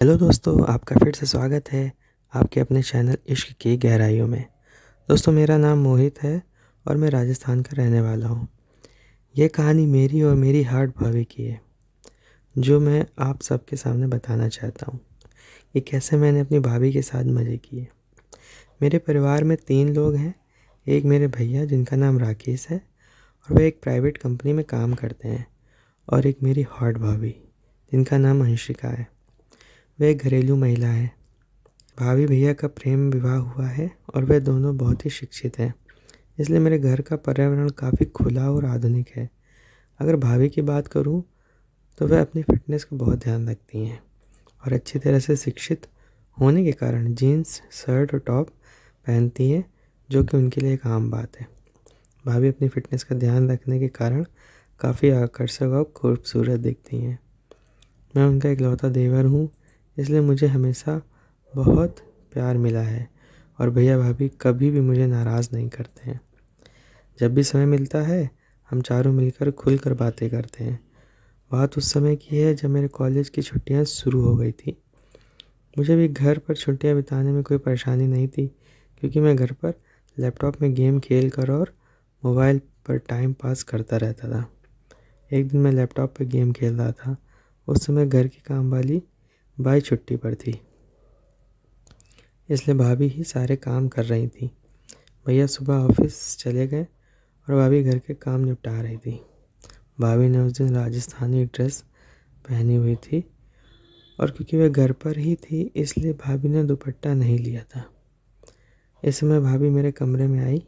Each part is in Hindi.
हेलो दोस्तों, आपका फिर से स्वागत है आपके अपने चैनल इश्क की गहराइयों में। दोस्तों, मेरा नाम मोहित है और मैं राजस्थान का रहने वाला हूँ। ये कहानी मेरी और मेरी हार्ट भाभी की है, जो मैं आप सबके सामने बताना चाहता हूँ कि कैसे मैंने अपनी भाभी के साथ मज़े किए। मेरे परिवार में 3 लोग हैं। एक मेरे भैया जिनका नाम राकेश है और वे एक प्राइवेट कंपनी में काम करते हैं, और एक मेरी हॉट भाभी जिनका नाम अंशिका है। वे एक घरेलू महिला है। भाभी भैया का प्रेम विवाह हुआ है और वे दोनों बहुत ही शिक्षित हैं, इसलिए मेरे घर का पर्यावरण काफ़ी खुला और आधुनिक है। अगर भाभी की बात करूं तो वह अपनी फ़िटनेस का बहुत ध्यान रखती हैं और अच्छी तरह से शिक्षित होने के कारण जीन्स, शर्ट और टॉप पहनती हैं, जो कि उनके लिए एक आम बात है। भाभी अपनी फ़िटनेस का ध्यान रखने के कारण काफ़ी आकर्षक और खूबसूरत दिखती हैं। मैं उनका इकलौता देवर हूँ, इसलिए मुझे हमेशा बहुत प्यार मिला है और भैया भाभी कभी भी मुझे नाराज़ नहीं करते हैं। जब भी समय मिलता है हम चारों मिलकर खुलकर बातें करते हैं। बात उस समय की है जब मेरे कॉलेज की छुट्टियां शुरू हो गई थी। मुझे भी घर पर छुट्टियां बिताने में कोई परेशानी नहीं थी, क्योंकि मैं घर पर लैपटॉप में गेम खेल कर और मोबाइल पर टाइम पास करता रहता था। एक दिन मैं लैपटॉप पर गेम खेल रहा था। उस समय घर की काम वाली बाई छुट्टी पर थी, इसलिए भाभी ही सारे काम कर रही थी। भैया सुबह ऑफिस चले गए और भाभी घर के काम निपटा रही थी। भाभी ने उस दिन राजस्थानी ड्रेस पहनी हुई थी, और क्योंकि वह घर पर ही थी इसलिए भाभी ने दुपट्टा नहीं लिया था। इस समय भाभी मेरे कमरे में आई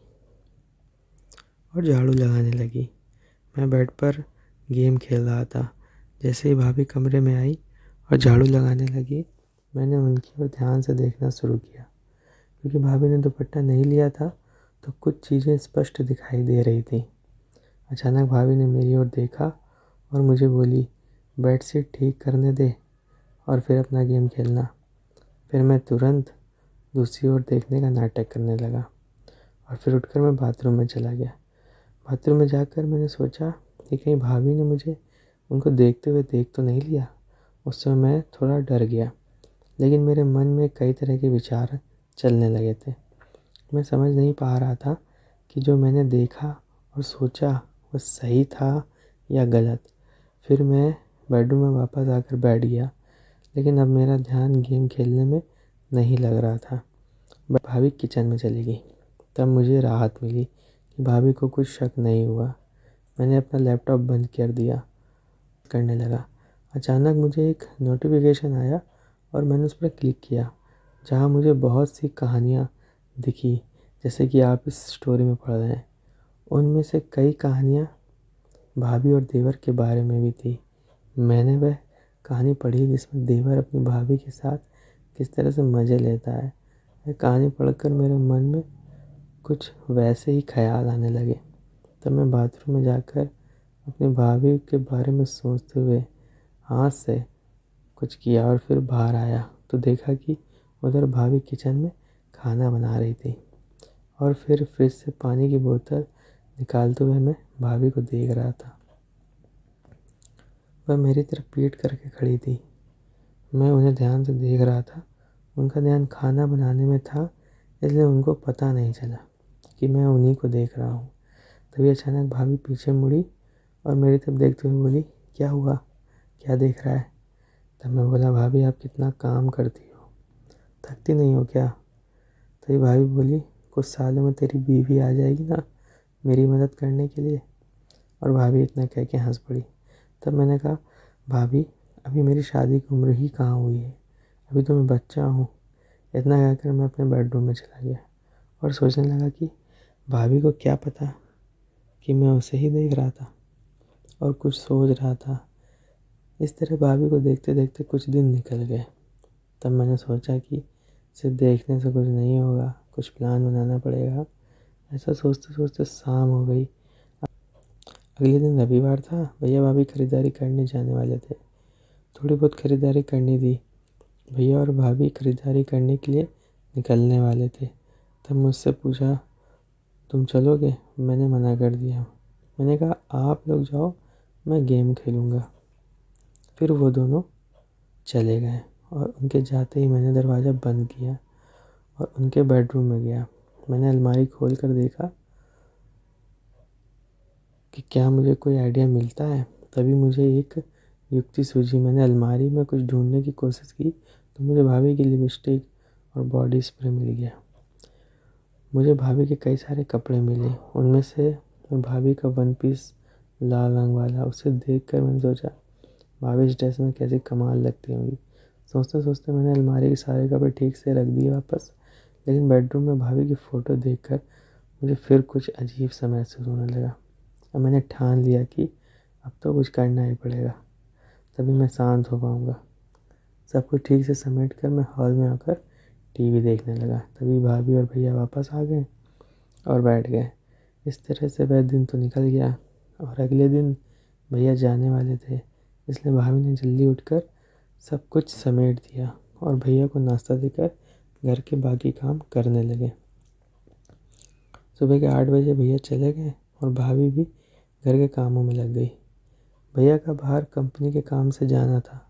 और झाड़ू लगाने लगी। मैं बेड पर गेम खेल रहा था। जैसे ही भाभी कमरे में आई और झाड़ू लगाने लगी, मैंने उनकी ओर ध्यान से देखना शुरू किया। क्योंकि भाभी ने दुपट्टा नहीं लिया था तो कुछ चीज़ें स्पष्ट दिखाई दे रही थी। अचानक भाभी ने मेरी ओर देखा और मुझे बोली, बेडशीट ठीक करने दे और फिर अपना गेम खेलना। फिर मैं तुरंत दूसरी ओर देखने का नाटक करने लगा और फिर उठकर मैं बाथरूम में चला गया। बाथरूम में जाकर मैंने सोचा कि कहीं भाभी ने मुझे उनको देखते हुए देख तो नहीं लिया। उस समय मैं थोड़ा डर गया, लेकिन मेरे मन में कई तरह के विचार चलने लगे थे। मैं समझ नहीं पा रहा था कि जो मैंने देखा और सोचा वो सही था या गलत। फिर मैं बेडरूम में वापस आकर बैठ गया, लेकिन अब मेरा ध्यान गेम खेलने में नहीं लग रहा था। भाभी किचन में चली गई। तब मुझे राहत मिली कि भाभी को कुछ शक नहीं हुआ। मैंने अपना लैपटॉप बंद कर दिया, करने लगा। अचानक मुझे एक नोटिफिकेशन आया और मैंने उस पर क्लिक किया, जहाँ मुझे बहुत सी कहानियाँ दिखी, जैसे कि आप इस स्टोरी में पढ़ रहे हैं। उनमें से कई कहानियाँ भाभी और देवर के बारे में भी थी। मैंने वह कहानी पढ़ी जिसमें देवर अपनी भाभी के साथ किस तरह से मज़े लेता है। यह कहानी पढ़कर मेरे मन में कुछ वैसे ही ख्याल आने लगे। तब मैं बाथरूम में जाकर अपनी भाभी के बारे में सोचते हुए हाथ से कुछ किया और फिर बाहर आया तो देखा कि उधर भाभी किचन में खाना बना रही थी। और फिर फ्रिज से पानी की बोतल निकालते हुए मैं भाभी को देख रहा था। वह मेरी तरफ पीठ करके खड़ी थी। मैं उन्हें ध्यान से देख रहा था। उनका ध्यान खाना बनाने में था, इसलिए उनको पता नहीं चला कि मैं उन्हीं को देख रहा हूँ। तभी अचानक भाभी पीछे मुड़ी और मेरी तरफ देखते हुए बोली, क्या हुआ, क्या देख रहा है? तब मैं बोला, भाभी आप कितना काम करती हो, थकती नहीं हो क्या? तभी भाभी बोली, कुछ सालों में तेरी बीवी आ जाएगी ना मेरी मदद करने के लिए। और भाभी इतना कह के हंस पड़ी। तब मैंने कहा, भाभी अभी मेरी शादी की उम्र ही कहाँ हुई है, अभी तो मैं बच्चा हूँ। इतना कहकर मैं अपने बेडरूम में चला गया और सोचने लगा कि भाभी को क्या पता कि मैं उसे ही देख रहा था और कुछ सोच रहा था। इस तरह भाभी को देखते देखते कुछ दिन निकल गए। तब मैंने सोचा कि सिर्फ देखने से कुछ नहीं होगा, कुछ प्लान बनाना पड़ेगा। ऐसा सोचते सोचते शाम हो गई। अगले दिन रविवार था। भैया भाभी खरीदारी करने जाने वाले थे। थोड़ी बहुत खरीदारी करनी थी। भैया और भाभी खरीदारी करने के लिए निकलने वाले थे। तब मुझसे पूछा, तुम चलोगे? मैंने मना कर दिया। मैंने कहा, आप लोग जाओ, मैं गेम खेलूँगा। फिर वो दोनों चले गए और उनके जाते ही मैंने दरवाज़ा बंद किया और उनके बेडरूम में गया। मैंने अलमारी खोल कर देखा कि क्या मुझे कोई आइडिया मिलता है। तभी मुझे एक युक्ति सूझी। मैंने अलमारी में कुछ ढूंढने की कोशिश की तो मुझे भाभी की लिपस्टिक और बॉडी स्प्रे मिल गया। मुझे भाभी के कई सारे कपड़े मिले। उनमें से भाभी का वन पीस लाल रंग वाला, उसे देखकर मैंने सोचा भाभी इस ड्रेस में कैसी कमाल लगती होंगी। सोचते सोचते मैंने अलमारी के सारे कपड़े ठीक से रख दिए वापस। लेकिन बेडरूम में भाभी की फ़ोटो देखकर मुझे फिर कुछ अजीब सा महसूस होने लगा। अब मैंने ठान लिया कि अब तो कुछ करना ही पड़ेगा, तभी मैं शांत हो पाऊँगा। सब कुछ ठीक से समेट कर मैं हॉल में आकर टीवी देखने लगा। तभी भाभी और भैया वापस आ गए और बैठ गए। इस तरह से वह दिन तो निकल गया और अगले दिन भैया जाने वाले थे, इसलिए भाभी ने जल्दी उठकर सब कुछ समेट दिया और भैया को नाश्ता देकर घर के बाकी काम करने लगे। सुबह के 8 बजे भैया चले गए और भाभी भी घर के कामों में लग गई। भैया का बाहर कंपनी के काम से जाना था।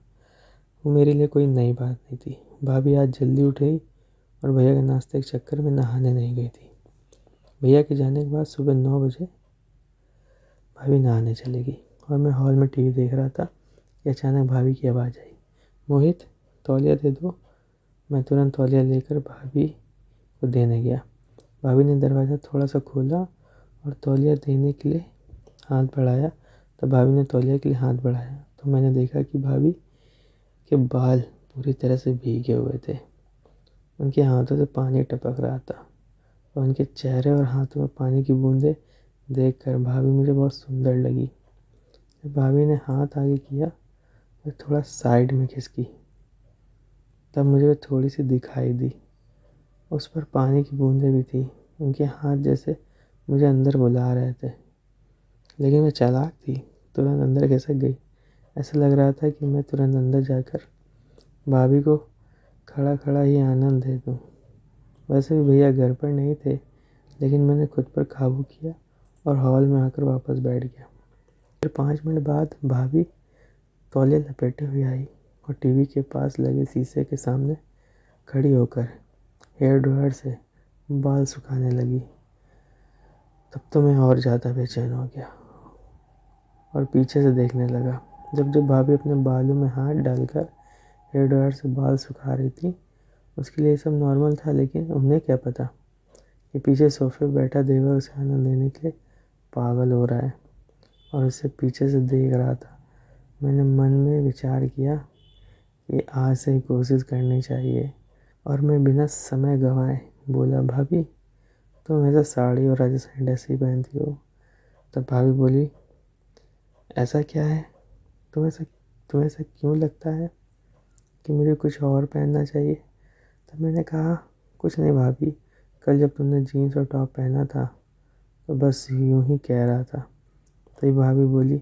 वो मेरे लिए कोई नई बात नहीं थी। भाभी आज जल्दी उठ गई और भैया के नाश्ते के चक्कर में नहाने नहीं गई थी। भैया के जाने के बाद सुबह 9 बजे भाभी नहाने चली गई और मैं हॉल में टीवी देख रहा था कि अचानक भाभी की आवाज़ आई, मोहित तौलिया दे दो। मैं तुरंत तौलिया लेकर भाभी को देने गया। भाभी ने दरवाज़ा थोड़ा सा खोला और तौलिया देने के लिए हाथ बढ़ाया। तब भाभी ने तौलिया के लिए हाथ बढ़ाया तो मैंने देखा कि भाभी के बाल पूरी तरह से भीगे हुए थे। उनके हाथों से पानी टपक रहा था और उनके चेहरे और हाथों में पानी की बूंदें देखकर भाभी मुझे बहुत सुंदर लगी। जब भाभी ने हाथ आगे किया तो थोड़ा साइड में खिसकी, तब मुझे वो थोड़ी सी दिखाई दी। उस पर पानी की बूंदें भी थी। उनके हाथ जैसे मुझे अंदर बुला रहे थे, लेकिन मैं चालाक थी, तुरंत अंदर खिसक गई। ऐसा लग रहा था कि मैं तुरंत अंदर जाकर भाभी को खड़ा खड़ा ही आनंद दे दूँ। वैसे भी भैया घर पर नहीं थे, लेकिन मैंने खुद पर काबू किया और हॉल में आकर वापस बैठ गया। फिर 5 मिनट बाद भाभी तौलिया लपेटे हुए आई और टीवी के पास लगे शीशे के सामने खड़ी होकर हेयर ड्रायर से बाल सुखाने लगी। तब तो मैं और ज़्यादा बेचैन हो गया और पीछे से देखने लगा। जब जब भाभी अपने बालों में हाथ डालकर हेयर ड्रायर से बाल सुखा रही थी, उसके लिए सब नॉर्मल था, लेकिन उन्हें क्या पता कि पीछे सोफे पर बैठा देवर उसे आनंद देने के लिए पागल हो रहा है और उसे पीछे से देख रहा था। मैंने मन में विचार किया कि आज से ही कोशिश करनी चाहिए और मैं बिना समय गंवाए बोला, भाभी तुम हमेशा साड़ी और राजस्थानी ड्रेस ही पहनती हो। तब भाभी बोली, ऐसा क्या है, तुम्हें ऐसा क्यों लगता है कि मुझे कुछ और पहनना चाहिए। तब मैंने कहा, कुछ नहीं भाभी, कल जब तुमने जीन्स और टॉप पहना था तो बस यूं ही कह रहा था। तभी भाभी बोली,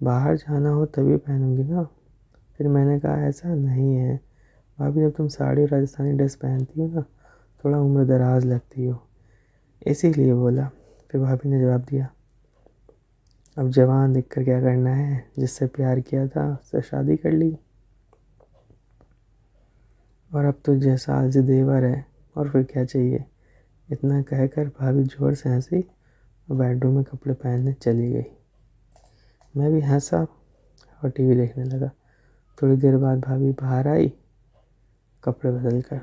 बाहर जाना हो तभी पहनूंगी ना। फिर मैंने कहा, ऐसा नहीं है भाभी, जब तुम साड़ी और राजस्थानी ड्रेस पहनती हो ना, थोड़ा उम्र दराज लगती हो, इसीलिए बोला। फिर भाभी ने जवाब दिया, अब जवान दिखकर क्या करना है, जिससे प्यार किया था उससे शादी कर ली और अब तो जैसा आलसी देवर है, और फिर क्या चाहिए। इतना कहकर भाभी जोर से हंसी और बेडरूम में कपड़े पहनने चली गई। मैं भी हंसा और टीवी देखने लगा। थोड़ी देर बाद भाभी बाहर आई कपड़े बदल कर।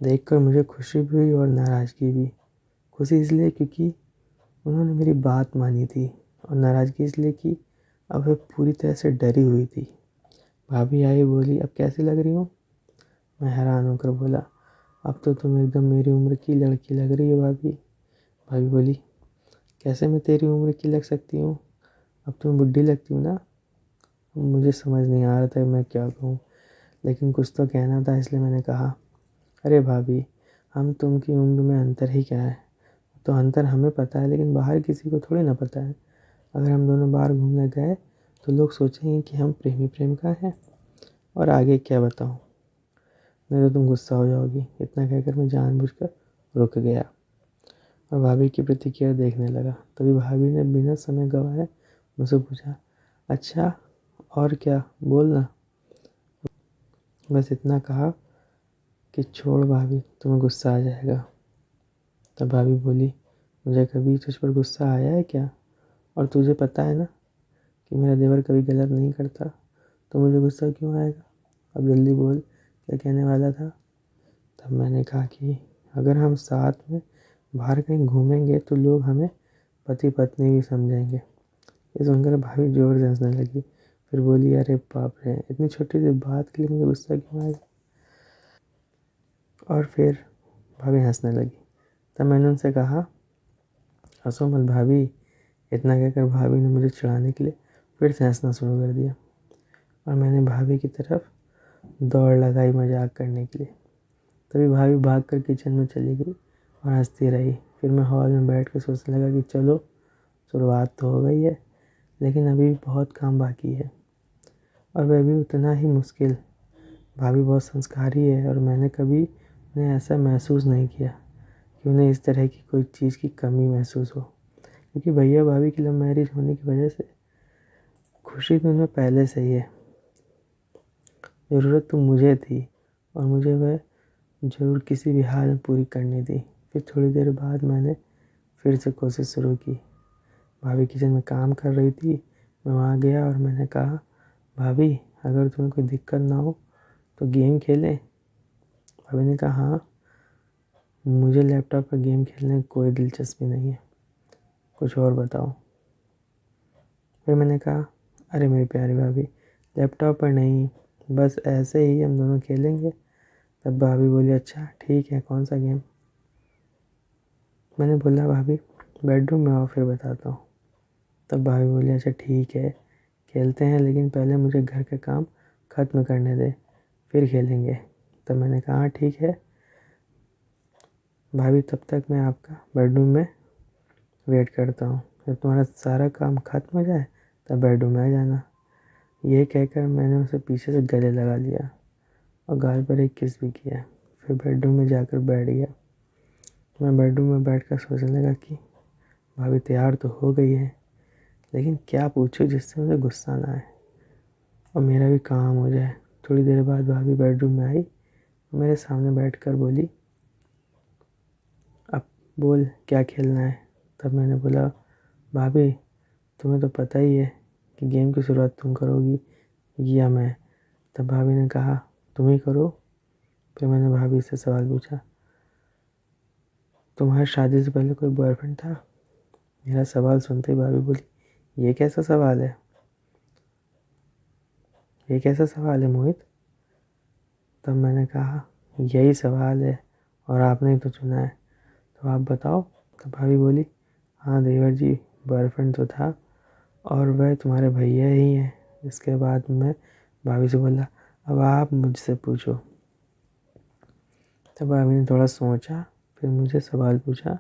देखकर मुझे खुशी भी हुई और नाराज़गी भी। खुशी इसलिए क्योंकि उन्होंने मेरी बात मानी थी और नाराज़गी इसलिए कि अब वह पूरी तरह से डरी हुई थी। भाभी आई, बोली, अब कैसी लग रही हूँ। मैं हैरान होकर बोला, अब तो तुम एकदम मेरी उम्र की लड़की लग रही हो भाभी। भाभी बोली, कैसे मैं तेरी उम्र की लग सकती हूँ, अब तुम बुढ़ी लगती हो ना। मुझे समझ नहीं आ रहा था मैं क्या कहूँ, लेकिन कुछ तो कहना था, इसलिए मैंने कहा, अरे भाभी, हम तुम की उम्र में अंतर ही क्या है। तो अंतर हमें पता है, लेकिन बाहर किसी को थोड़ी ना पता है। अगर हम दोनों बाहर घूमने गए तो लोग सोचेंगे कि हम प्रेमी प्रेमिका हैं, और आगे क्या बताऊँ, नहीं तो तुम गुस्सा हो जाओगी। इतना कहकर मैं जानबूझकर रुक गया और भाभी की प्रतिक्रिया देखने लगा। तभी भाभी ने बिना समय गंवाए मुझसे पूछा, अच्छा और क्या, बोलना। बस इतना कहा कि छोड़ भाभी, तुम्हें गुस्सा आ जाएगा। तब भाभी बोली, मुझे कभी तुझ पर गुस्सा आया है क्या? और तुझे पता है ना कि मेरा देवर कभी गलत नहीं करता, तो मुझे गुस्सा क्यों आएगा? अब जल्दी बोल, क्या कहने वाला था? तब मैंने कहा कि अगर हम साथ में बाहर कहीं घूमेंगे तो लोग हमें पति पत्नी भी समझेंगे। ये सुनकर भाभी जोर से हंसने लगी। फिर बोली, अरे बाप रे, इतनी छोटी सी बात के लिए मुझे गुस्सा क्यों आएगा? और फिर भाभी हंसने लगी। तब मैंने उनसे कहा, हंसो मत भाभी। इतना कहकर भाभी ने मुझे चिढ़ाने के लिए फिर से हंसना शुरू कर दिया और मैंने भाभी की तरफ दौड़ लगाई मजाक करने के लिए। तभी भाभी भागकर किचन में चली गई और हंसती रही। फिर मैं हॉल में बैठ कर सोचने लगा कि चलो, शुरुआत तो हो गई है, लेकिन अभी भी बहुत काम बाकी है और वह भी उतना ही मुश्किल। भाभी बहुत संस्कारी है और मैंने कभी उन्हें ऐसा महसूस नहीं किया कि उन्हें इस तरह की कोई चीज़ की कमी महसूस हो। क्योंकि भैया भाभी की लव मैरिज होने की वजह से खुशी तो उनमें पहले से ही है। ज़रूरत तो मुझे थी और मुझे वह ज़रूर किसी भी हाल में पूरी करनी थी। फिर थोड़ी देर बाद मैंने फिर से कोशिश शुरू की। भाभी किचन में काम कर रही थी। मैं वहाँ गया और मैंने कहा, भाभी, अगर तुम्हें कोई दिक्कत ना हो तो गेम खेलें? भाभी ने कहा, हाँ, मुझे लैपटॉप पर गेम खेलने में कोई दिलचस्पी नहीं है, कुछ और बताओ। फिर मैंने कहा, अरे मेरी प्यारी भाभी, लैपटॉप पर नहीं, बस ऐसे ही हम दोनों खेलेंगे। तब भाभी बोली, अच्छा ठीक है, कौन सा गेम? मैंने बोला, भाभी बेडरूम में आओ फिर बताता हूँ। तब भाभी बोली, अच्छा ठीक है, खेलते हैं, लेकिन पहले मुझे घर के काम ख़त्म करने दे, फिर खेलेंगे। तब मैंने कहा, हाँ ठीक है भाभी, तब तक मैं आपका बेडरूम में वेट करता हूँ। जब तुम्हारा सारा काम ख़त्म हो जाए तब बेडरूम में आ जाना। ये कहकर मैंने उसे पीछे से गले लगा लिया और गाल पर एक किस भी किया। फिर बेडरूम में जाकर बैठ गया। मैं बेडरूम में बैठकर सोचने लगा कि भाभी तैयार तो हो गई है, लेकिन क्या पूछूं जिससे मुझे गुस्सा ना आए और मेरा भी काम हो जाए। थोड़ी देर बाद भाभी बेडरूम में आई और मेरे सामने बैठकर बोली, अब बोल क्या खेलना है? तब मैंने बोला, भाभी तुम्हें तो पता ही है कि गेम की शुरुआत तुम करोगी या मैं? तब भाभी ने कहा, तुम ही करो। फिर मैंने भाभी से सवाल पूछा, तुम्हारी शादी से पहले कोई बॉयफ्रेंड था? मेरा सवाल सुनते ही भाभी बोली, ये कैसा सवाल है? ये कैसा सवाल है मोहित? तब मैंने कहा, यही सवाल है और आपने ही तो चुना है, तो आप बताओ। तब भाभी बोली, हाँ देवर जी, बॉयफ्रेंड तो था और वह तुम्हारे भैया ही हैं। इसके बाद मैं भाभी से बोला, अब आप मुझसे पूछो। तब भाभी ने थोड़ा सोचा, फिर मुझे सवाल पूछा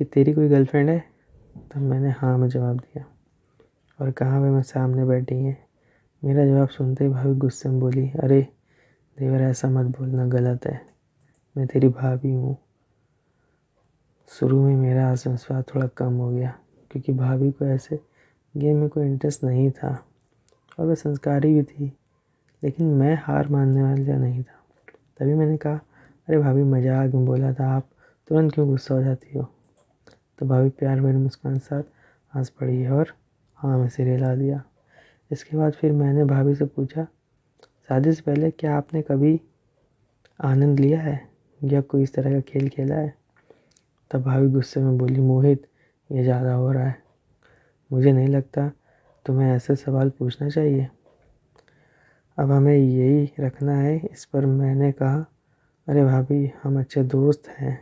कि तेरी कोई गर्लफ्रेंड है? तब मैंने हाँ में जवाब दिया और कहा, वह मेरे सामने बैठी हैं। मेरा जवाब सुनते ही भाभी गुस्से में बोली, अरे देवर, ऐसा मत बोलना, गलत है, मैं तेरी भाभी हूँ। शुरू में मेरा आत्मविश्वास थोड़ा कम हो गया क्योंकि भाभी को ऐसे गेम में कोई इंटरेस्ट नहीं था और वह संस्कारी भी थी, लेकिन मैं हार मानने वाला नहीं था। तभी मैंने कहा, अरे भाभी, मजाक में बोला था, आप तुरंत क्यों गुस्सा हो जाती हो? तो भाभी प्यार भरी मुस्कान के साथ हंस पड़ी और हाँ में सिर हिला दिया। इसके बाद फिर मैंने भाभी से पूछा, शादी से पहले क्या आपने कभी आनंद लिया है या कोई इस तरह का खेल खेला है? तब भाभी गुस्से में बोली, मोहित, ये ज़्यादा हो रहा है, मुझे नहीं लगता तुम्हें ऐसे सवाल पूछना चाहिए। अब हमें यही रखना है इस पर। मैंने कहा, अरे भाभी, हम अच्छे दोस्त हैं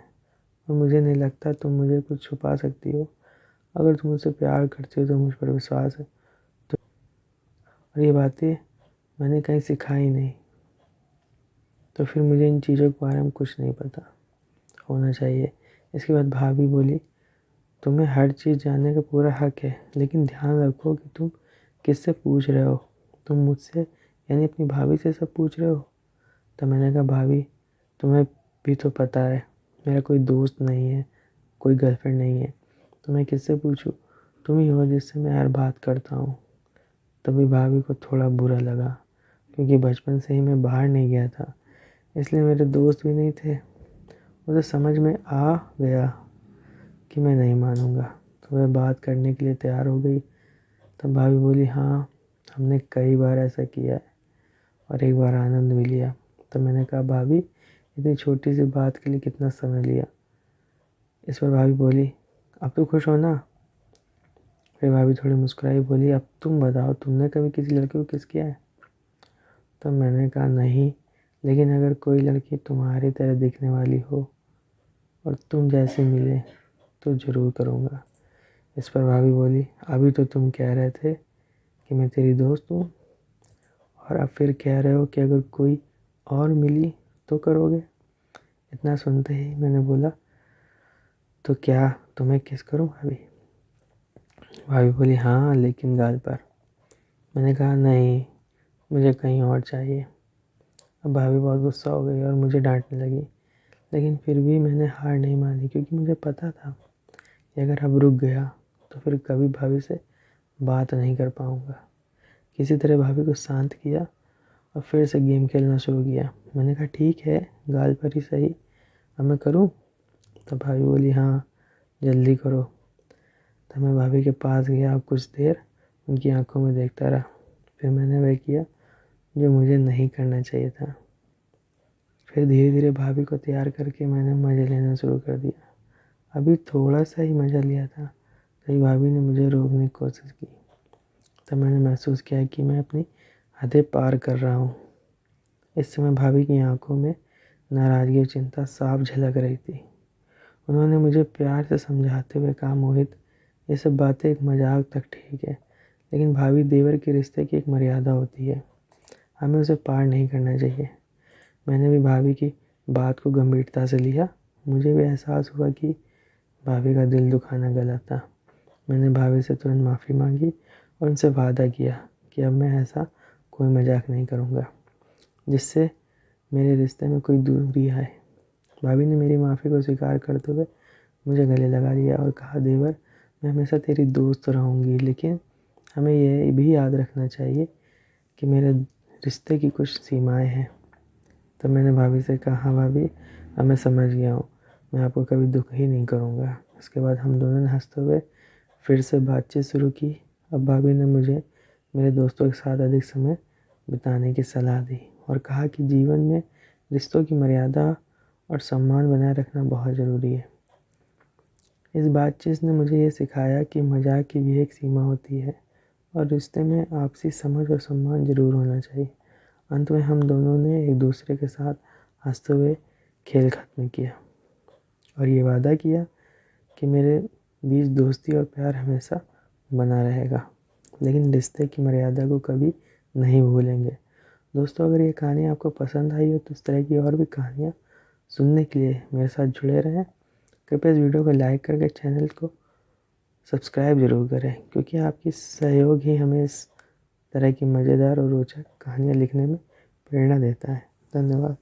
और मुझे नहीं लगता तुम मुझे कुछ छुपा सकती हो। अगर तुम मुझसे प्यार करती हो तो मुझ पर विश्वास है। तो और ये बातें मैंने कहीं सिखाई नहीं, तो फिर मुझे इन चीज़ों के बारे में कुछ नहीं पता होना चाहिए। इसके बाद भाभी बोली, तुम्हें हर चीज़ जानने का पूरा हक है, लेकिन ध्यान रखो कि तुम किससे पूछ रहे हो। तुम मुझसे यानी अपनी भाभी से सब पूछ रहे हो? तो मैंने कहा, भाभी तुम्हें भी तो पता है मेरा कोई दोस्त नहीं है, कोई गर्लफ्रेंड नहीं है, तो मैं किससे पूछूं? तुम ही हो जिससे मैं हर बात करता हूँ। तभी भाभी को थोड़ा बुरा लगा क्योंकि बचपन से ही मैं बाहर नहीं गया था, इसलिए मेरे दोस्त भी नहीं थे। उसे समझ में आ गया कि मैं नहीं मानूंगा, तो वह बात करने के लिए तैयार हो गई। तब भाभी बोली, हाँ, हमने कई बार ऐसा किया है और एक बार आनंद भी लिया। तब मैंने कहा, भाभी, इतनी छोटी सी बात के लिए कितना समय लिया। इस पर भाभी बोली, अब तो खुश हो ना। फिर भाभी थोड़ी मुस्कुराई, बोली, अब तुम बताओ, तुमने कभी किसी लड़के को किस किया है? तब मैंने कहा, नहीं, लेकिन अगर कोई लड़की तुम्हारी तरह दिखने वाली हो और तुम जैसे मिले तो ज़रूर करूँगा। इस पर भाभी बोली, अभी तो तुम कह रहे थे कि मैं तेरी दोस्त हूँ और अब फिर कह रहे हो कि अगर कोई और मिली तो करोगे। इतना सुनते ही मैंने बोला, तो क्या तुम्हें किस करूँ भाभी? भाभी बोली, हाँ, लेकिन गाल पर। मैंने कहा, नहीं, मुझे कहीं और चाहिए। अब भाभी बहुत गुस्सा हो गई और मुझे डांटने लगी, लेकिन फिर भी मैंने हार नहीं मानी, क्योंकि मुझे पता था कि अगर अब रुक गया तो फिर कभी भाभी से बात नहीं कर पाऊँगा। किसी तरह भाभी को शांत किया और फिर से गेम खेलना शुरू किया। मैंने कहा, ठीक है, गाल पर ही सही, अब मैं करूँ? तब भाभी बोली, हाँ, जल्दी करो। तब मैं भाभी के पास गया और कुछ देर उनकी आंखों में देखता रहा। फिर मैंने वह किया जो मुझे नहीं करना चाहिए था। फिर धीरे धीरे भाभी को तैयार करके मैंने मज़े लेना शुरू कर दिया। अभी थोड़ा सा ही मज़ा लिया था, कहीं भाभी ने मुझे रोकने की कोशिश की। तब मैंने महसूस किया कि मैं अपनी हदें पार कर रहा हूँ। इस समय भाभी की आंखों में नाराज़गी और चिंता साफ झलक रही थी। उन्होंने मुझे प्यार से समझाते हुए कहा, मोहित, ये सब बातें एक मजाक तक ठीक है, लेकिन भाभी देवर के रिश्ते की एक मर्यादा होती है, हमें उसे पार नहीं करना चाहिए। मैंने भी भाभी की बात को गंभीरता से लिया। मुझे भी एहसास हुआ कि भाभी का दिल दुखाना गलत था। मैंने भाभी से तुरंत माफ़ी मांगी और उनसे वादा किया कि अब मैं ऐसा कोई मजाक नहीं करूँगा जिससे मेरे रिश्ते में कोई दूरी आए। भाभी ने मेरी माफ़ी को स्वीकार करते हुए मुझे गले लगा लिया और कहा, देवर, मैं हमेशा तेरी दोस्त रहूँगी, लेकिन हमें यह भी याद रखना चाहिए कि मेरे रिश्ते की कुछ सीमाएं हैं। तब मैंने भाभी से कहा, हाँ भाभी, अब मैं समझ गया हूँ, मैं आपको कभी दुख ही नहीं करूँगा। इसके बाद हम दोनों ने हंसते हुए फिर से बातचीत शुरू की। अब भाभी ने मुझे मेरे दोस्तों के साथ अधिक समय बिताने की सलाह दी और कहा कि जीवन में रिश्तों की मर्यादा और सम्मान बनाए रखना बहुत ज़रूरी है। इस बातचीत ने मुझे ये सिखाया कि मजाक की भी एक सीमा होती है और रिश्ते में आपसी समझ और सम्मान ज़रूर होना चाहिए। अंत में हम दोनों ने एक दूसरे के साथ हंसते हुए खेल ख़त्म किया और ये वादा किया कि मेरे बीच दोस्ती और प्यार हमेशा बना रहेगा, लेकिन रिश्ते की मर्यादा को कभी नहीं भूलेंगे। दोस्तों, अगर ये कहानी आपको पसंद आई हो तो इस तरह की और भी कहानियाँ सुनने के लिए मेरे साथ जुड़े रहें। कृपया इस वीडियो को लाइक करके चैनल को सब्सक्राइब ज़रूर करें, क्योंकि आपकी सहयोग ही हमें इस तरह की मज़ेदार और रोचक कहानियाँ लिखने में प्रेरणा देता है। धन्यवाद।